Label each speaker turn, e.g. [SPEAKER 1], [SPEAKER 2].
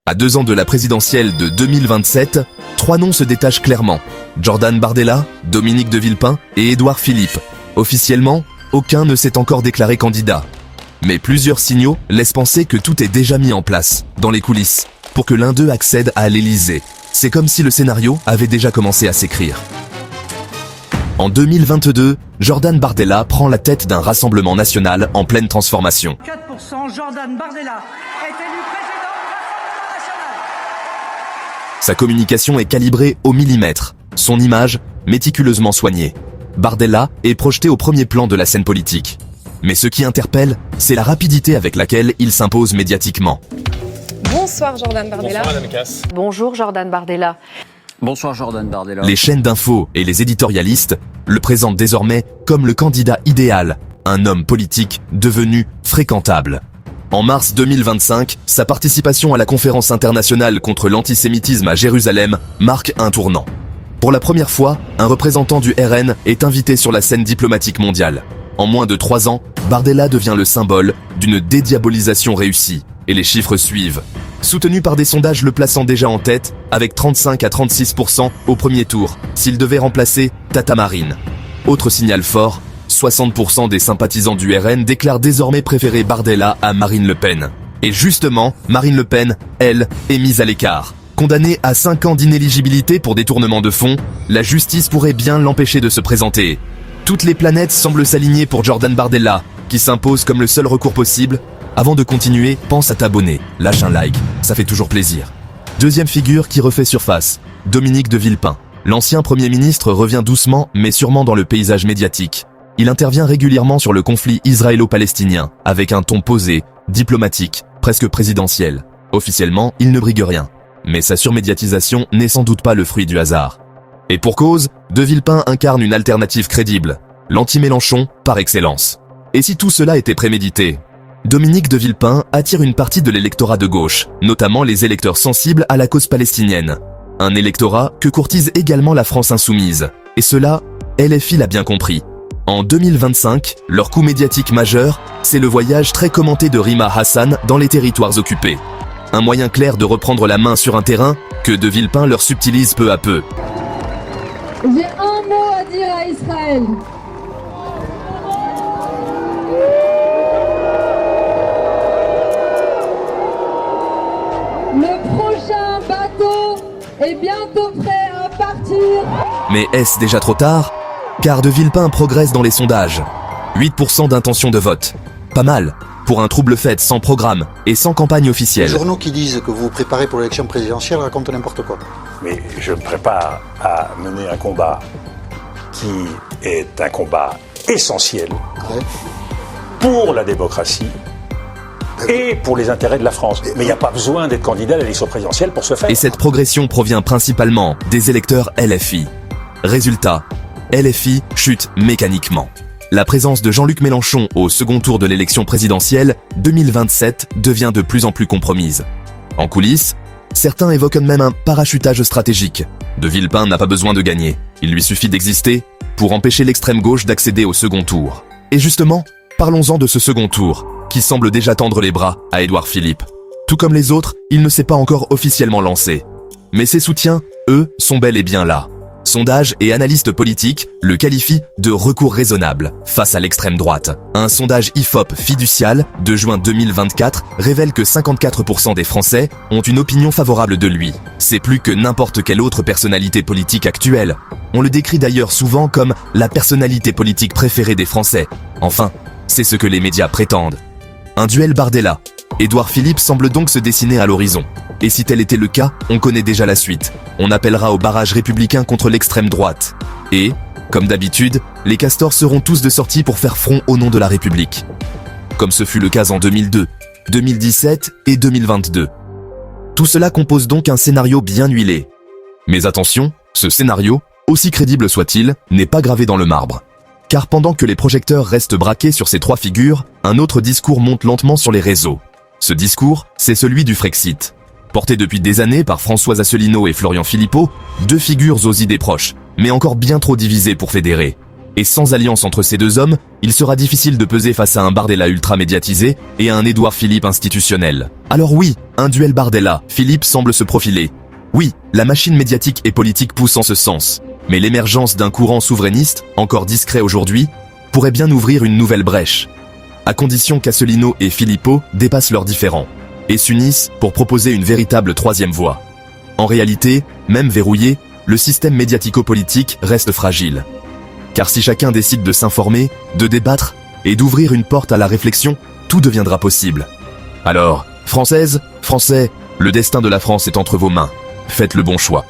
[SPEAKER 1] À 2 ans de la présidentielle de 2027, 3 noms se détachent clairement. Jordan Bardella, Dominique de Villepin et Édouard Philippe. Officiellement, aucun ne s'est encore déclaré candidat. Mais plusieurs signaux laissent penser que tout est déjà mis en place, dans les coulisses, pour que l'un d'eux accède à l'Élysée. C'est comme si le scénario avait déjà commencé à s'écrire. En 2022, Jordan Bardella prend la tête d'un rassemblement national en pleine transformation.
[SPEAKER 2] 4%, Jordan Bardella est élu président du Rassemblement national.
[SPEAKER 1] Sa communication est calibrée au millimètre, son image méticuleusement soignée. Bardella est projeté au premier plan de la scène politique. Mais ce qui interpelle, c'est la rapidité avec laquelle il s'impose médiatiquement.
[SPEAKER 3] Bonsoir Jordan Bardella.
[SPEAKER 4] Bonsoir Madame Cass.
[SPEAKER 3] Bonjour Jordan Bardella.
[SPEAKER 5] Bonsoir Jordan Bardella.
[SPEAKER 1] Les chaînes d'infos et les éditorialistes le présentent désormais comme le candidat idéal, un homme politique devenu fréquentable. En mars 2025, sa participation à la conférence internationale contre l'antisémitisme à Jérusalem marque un tournant. Pour la première fois, un représentant du RN est invité sur la scène diplomatique mondiale. En moins de 3 ans, Bardella devient le symbole d'une dédiabolisation réussie, et les chiffres suivent. Soutenu par des sondages le plaçant déjà en tête, avec 35 à 36% au premier tour, s'il devait remplacer Tata Marine. Autre signal fort, 60% des sympathisants du RN déclarent désormais préférer Bardella à Marine Le Pen. Et justement, Marine Le Pen, elle, est mise à l'écart. Condamnée à 5 ans d'inéligibilité pour détournement de fonds, la justice pourrait bien l'empêcher de se présenter. Toutes les planètes semblent s'aligner pour Jordan Bardella, qui s'impose comme le seul recours possible. Avant de continuer, pense à t'abonner, lâche un like, ça fait toujours plaisir. Deuxième figure qui refait surface, Dominique de Villepin. L'ancien Premier ministre revient doucement mais sûrement dans le paysage médiatique. Il intervient régulièrement sur le conflit israélo-palestinien, avec un ton posé, diplomatique, presque présidentiel. Officiellement, il ne brigue rien. Mais sa surmédiatisation n'est sans doute pas le fruit du hasard. Et pour cause, de Villepin incarne une alternative crédible, l'anti-Mélenchon par excellence. Et si tout cela était prémédité ? Dominique de Villepin attire une partie de l'électorat de gauche, notamment les électeurs sensibles à la cause palestinienne. Un électorat que courtise également la France insoumise. Et cela, LFI l'a bien compris. En 2025, leur coup médiatique majeur, c'est le voyage très commenté de Rima Hassan dans les territoires occupés. Un moyen clair de reprendre la main sur un terrain que de Villepin leur subtilise peu à peu.
[SPEAKER 6] J'ai un mot à dire à Israël. Le prochain bateau est bientôt prêt à partir.
[SPEAKER 1] Mais est-ce déjà trop tard ? Car de Villepin progresse dans les sondages. 8% d'intention de vote. Pas mal, pour un trouble fête sans programme et sans campagne officielle.
[SPEAKER 7] Les journaux qui disent que vous vous préparez pour l'élection présidentielle racontent n'importe quoi.
[SPEAKER 8] Mais je me prépare à mener un combat qui est un combat essentiel pour la démocratie et pour les intérêts de la France. Mais il n'y a pas besoin d'être candidat à l'élection présidentielle pour ce faire.
[SPEAKER 1] Et cette progression provient principalement des électeurs LFI. Résultat, LFI chute mécaniquement. La présence de Jean-Luc Mélenchon au second tour de l'élection présidentielle 2027 devient de plus en plus compromise. En coulisses, certains évoquent même un parachutage stratégique. De Villepin n'a pas besoin de gagner. Il lui suffit d'exister pour empêcher l'extrême gauche d'accéder au second tour. Et justement, parlons-en de ce second tour, qui semble déjà tendre les bras à Édouard Philippe. Tout comme les autres, il ne s'est pas encore officiellement lancé. Mais ses soutiens, eux, sont bel et bien là. Sondages et analystes politiques le qualifient de recours raisonnable face à l'extrême droite. Un sondage IFOP fiducial de juin 2024 révèle que 54% des Français ont une opinion favorable de lui. C'est plus que n'importe quelle autre personnalité politique actuelle. On le décrit d'ailleurs souvent comme la personnalité politique préférée des Français. Enfin, c'est ce que les médias prétendent. Un duel Bardella. Édouard Philippe semble donc se dessiner à l'horizon. Et si tel était le cas, on connaît déjà la suite. On appellera au barrage républicain contre l'extrême droite. Et, comme d'habitude, les castors seront tous de sortie pour faire front au nom de la République. Comme ce fut le cas en 2002, 2017 et 2022. Tout cela compose donc un scénario bien huilé. Mais attention, ce scénario, aussi crédible soit-il, n'est pas gravé dans le marbre. Car pendant que les projecteurs restent braqués sur ces 3 figures, un autre discours monte lentement sur les réseaux. Ce discours, c'est celui du Frexit. Porté depuis des années par Françoise Asselineau et Florian Philippot, 2 figures aux idées proches, mais encore bien trop divisées pour fédérer. Et sans alliance entre ces deux hommes, il sera difficile de peser face à un Bardella ultra médiatisé et à un Édouard Philippe institutionnel. Alors oui, un duel Bardella-Philippe semble se profiler. Oui, la machine médiatique et politique pousse en ce sens. Mais l'émergence d'un courant souverainiste, encore discret aujourd'hui, pourrait bien ouvrir une nouvelle brèche. À condition qu'Asselineau et Philippot dépassent leurs différends et s'unissent pour proposer une véritable troisième voie. En réalité, même verrouillé, le système médiatico-politique reste fragile. Car si chacun décide de s'informer, de débattre et d'ouvrir une porte à la réflexion, tout deviendra possible. Alors, Françaises, Français, le destin de la France est entre vos mains. Faites le bon choix.